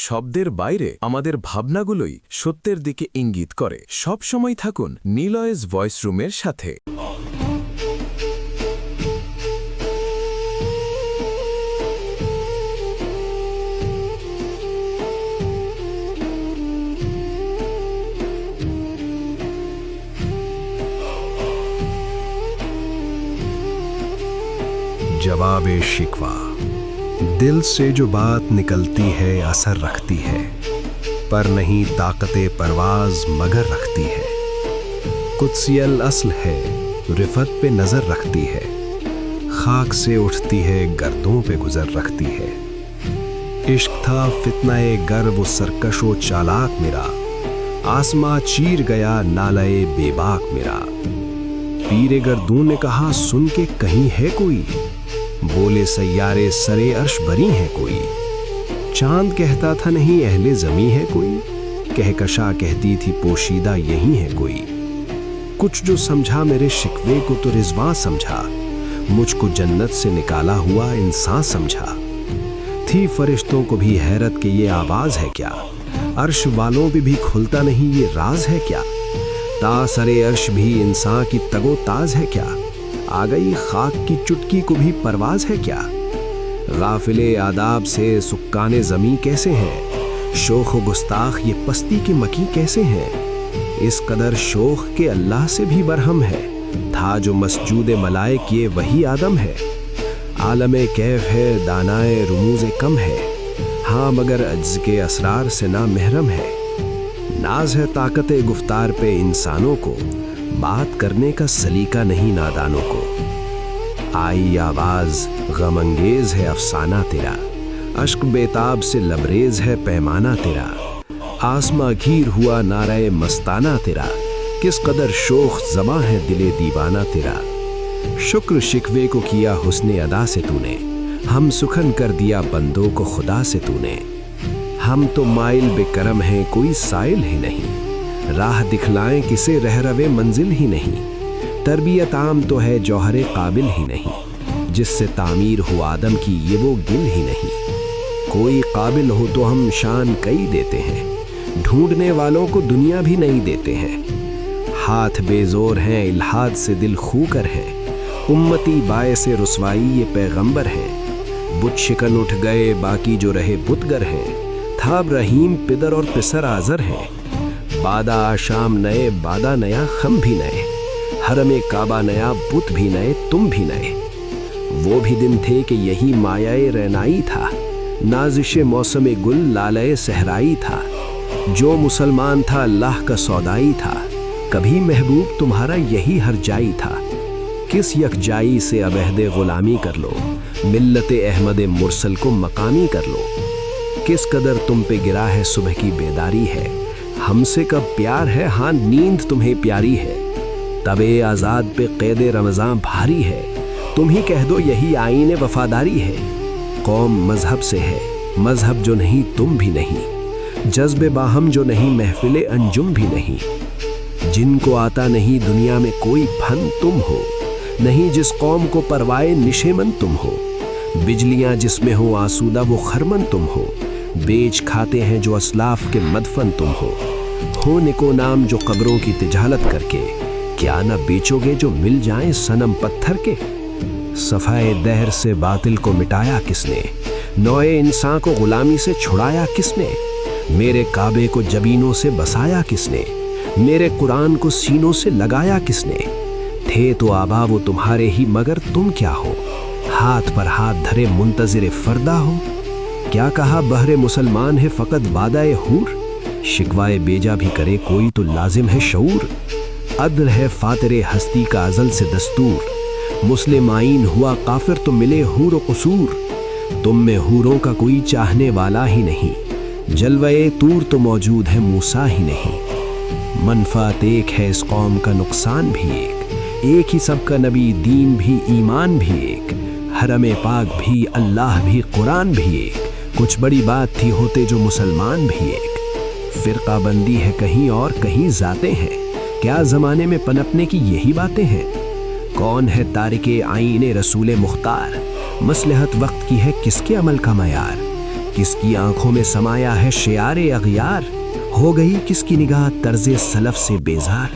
শব্দের বাইরে আমাদের ভাবনাগুলোই সত্যের দিকে ইঙ্গিত করে। সবসময় থাকুন নিলয়েস ভয়েস রুমের সাথে। जवाब-ए शिकवा। दिल से जो बात निकलती है असर रखती है, पर नहीं ताकते परवाज मगर रखती है। कुत्सियल असल है, रिफत पे नजर रखती है, खाक से उठती है गर्दों पे गुजर रखती है। इश्क था फितनाए गर वो सरकशो चालाक मेरा, आसमां चीर गया नालए बेबाक मेरा। पीरे गर्दूं ने कहा सुन के कहीं है कोई, बोले सैयारे सरे अर्श बरी है कोई। चांद कहता था नहीं अहले जमी है कोई, कहकशा कहती थी पोशीदा यही है कोई। कुछ जो समझा मेरे शिकवे को तो रिजवां समझा, मुझको जन्नत से निकाला हुआ इंसान समझा। थी फरिश्तों को भी हैरत कि ये आवाज है क्या, अर्श वालों पे भी खुलता नहीं ये राज है क्या। तासरे अर्श भी इंसान की तगो ताज है क्या, आ गई खाक की चुटकी को भी परवाज है क्या। गाफिले आदाब से सुक्काने ज़मी कैसे हैं, शोख व गुस्ताख ये पस्ती की मकी कैसे हैं। इस कदर शोख के अल्लाह से भी बरहम है, था जो मसजूद मलाइक ये वही आदम है। आलमे कैफ है दानाए रुमूज़े कम है, हाँ मगर अज्ज के असरार से ना महरम है। नाज है ताकत गुफ्तार पे इंसानों को, बात करने का सलीका नहीं नादानों को। आई आवाज गमंगेज है अफसाना तेरा, अश्क बेताब से लबरेज है पैमाना तेरा। आसमां घीर हुआ नाराए मस्ताना तेरा, किस कदर शोख ज़मा है दिले दीवाना तेरा। शुक्र शिकवे को किया हुस्ने अदा से तूने, हम सुखन कर दिया बंदों को खुदा से तूने। हम तो माइल बेकरम हैं कोई साइल ही नहीं, राह दिखलाएं किसे रहरवे मंजिल ही नहीं। तरबियत आम तो है जौहरे काबिल ही नहीं, जिससे तामीर हो आदम की ये वो गिल ही नहीं। कोई काबिल हो तो हम शान कई देते हैं, ढूंढने वालों को दुनिया भी नहीं देते हैं। हाथ बेजोर हैं इल्हाद से दिल खूकर हैं, उम्मती बाए से रुसवाई ये पैगंबर हैं। बुत शिकन उठ गए बाकी जो रहे बुतगर हैं, था रहीम पिदर और पिसर आजर हैं। बादा आशाम नए बादा नया खम भी नए, हरमे काबा नया बुत भी नए तुम भी नए। वो भी दिन थे कि यही मायाए रैनाई था, नाजिशे मौसमे गुल लालए सहराई था। जो मुसलमान था अल्लाह का सौदाई था, कभी महबूब तुम्हारा यही हर जाई था। किस यकजाई से अबहदे गुलामी कर लो, मिल्लते अहमद मुरसल को मकामी कर लो। किस कदर तुम पे गिरा है सुबह की बेदारी है, हमसे कब प्यार है हाँ नींद तुम्हें प्यारी है। तबे आज़ाद पे क़ैद रमज़ान भारी है, तुम ही कह दो यही आईने वफादारी है। कौम मजहब से है, मजहब जो नहीं तुम भी नहीं, जज्बे बाहम जो नहीं महफिले अंजुम भी नहीं। जिनको आता नहीं दुनिया में कोई फन तुम हो, नहीं जिस कौम को परवाए निशेमन तुम हो। बिजलियां जिसमें हो आसूदा वो खरमन तुम हो, बेच खाते हैं जो असलाफ के मदफन तुम हो। निको नाम जो कब्रों की तिजालत करके, क्या न बेचोगे जो मिल जाएं सनम पत्थर के। सफाए दहर से बातिल को मिटाया किसने, नौए इंसान को गुलामी से छुड़ाया किसने। मेरे काबे को जबीनों से बसाया किसने, मेरे कुरान को सीनों से लगाया किसने। थे तो आबा वो तुम्हारे ही मगर तुम क्या हो, हाथ पर हाथ धरे मुंतज़िर फरदा हो। क्या कहा बहरे मुसलमान है फ़कत वादाए हूर, शिकवाए बेजा भी करे कोई तो लाजिम है शऊर। अदल है फातरे हस्ती का अजल से दस्तूर, मुस्लिम आइन हुआ काफिर तो मिले हूर व कसूर। तुम में हूरों का कोई चाहने वाला ही नहीं, जलवे तूर तो मौजूद है मूसा ही नहीं। मनफात एक है इस कौम का नुकसान भी एक ही सबका नबी दीन भी ईमान भी एक। हरमे पाक भी अल्लाह भी कुरान भी एक, कुछ बड़ी बात थी होते जो मुसलमान भी एक। फिरका बंदी है कहीं और कहीं जाते हैं, क्या ज़माने में पनपने की यही बातें हैं। कौन है तारिके आईने रसूले मुख्तार, मसलहत वक्त की है किसके अमल का मयार। किसकी आंखों में समाया है शियारे अगियार, हो गई किसकी निगाह तर्जे सलफ से बेजार।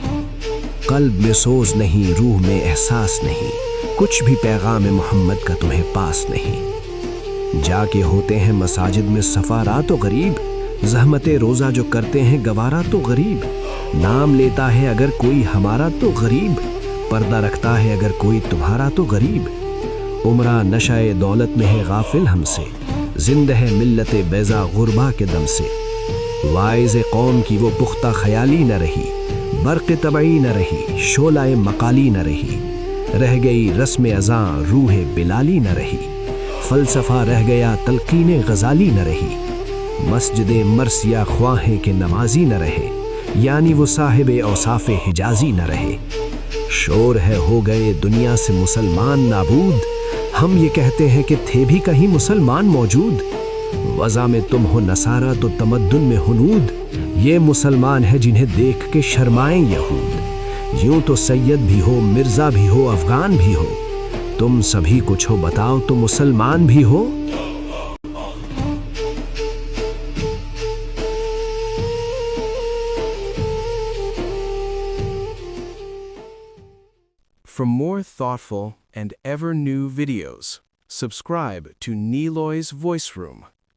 कल्ब में सोज नहीं, रूह में एहसास नहीं, कुछ भी पैगाम मोहम्मद का तुम्हें पास नहीं। जाके होते हैं मसाजिद में सफारा तो गरीब, ज़हमते रोज़ा जो करते हैं गवारा तो गरीब। नाम लेता है अगर कोई हमारा तो गरीब, पर्दा रखता है अगर कोई तुम्हारा तो गरीब। उम्रा नशाए दौलत में है गाफिल हमसे, जिंद है मिल्लत बैज़ा गुरबा के दम से। वाइज़ कौम की वो पुख्ता ख्याली न रही, बर्क़ तबई न रही, शोलाए मकाली न रही। रह गई रस्म अज़ां रूह बिलाली न रही, फ़लसफ़ा रह गया तलक़ीन गज़ाली न रही। मस्जिद मरसिया ख्वाहें के नमाजी न रहे, यानी वो साहिब औसाफ़ हिजाज़ी न रहे। शोर है हो गए दुनिया से मुसलमान नाबूद, हम ये कहते हैं कि थे भी कहीं मुसलमान मौजूद। वज़ा में तुम हो नसारा तो तमद्दुन में हुनूद, ये मुसलमान है जिन्हें देख के शर्माएं यहूद। यूं तो सैयद भी हो, मिर्ज़ा भी हो, अफ़गान भी हो, तुम सभी कुछ हो बताओ तो मुसलमान भी हो। For more thoughtful and ever new videos, subscribe to Niloy's Voice Room.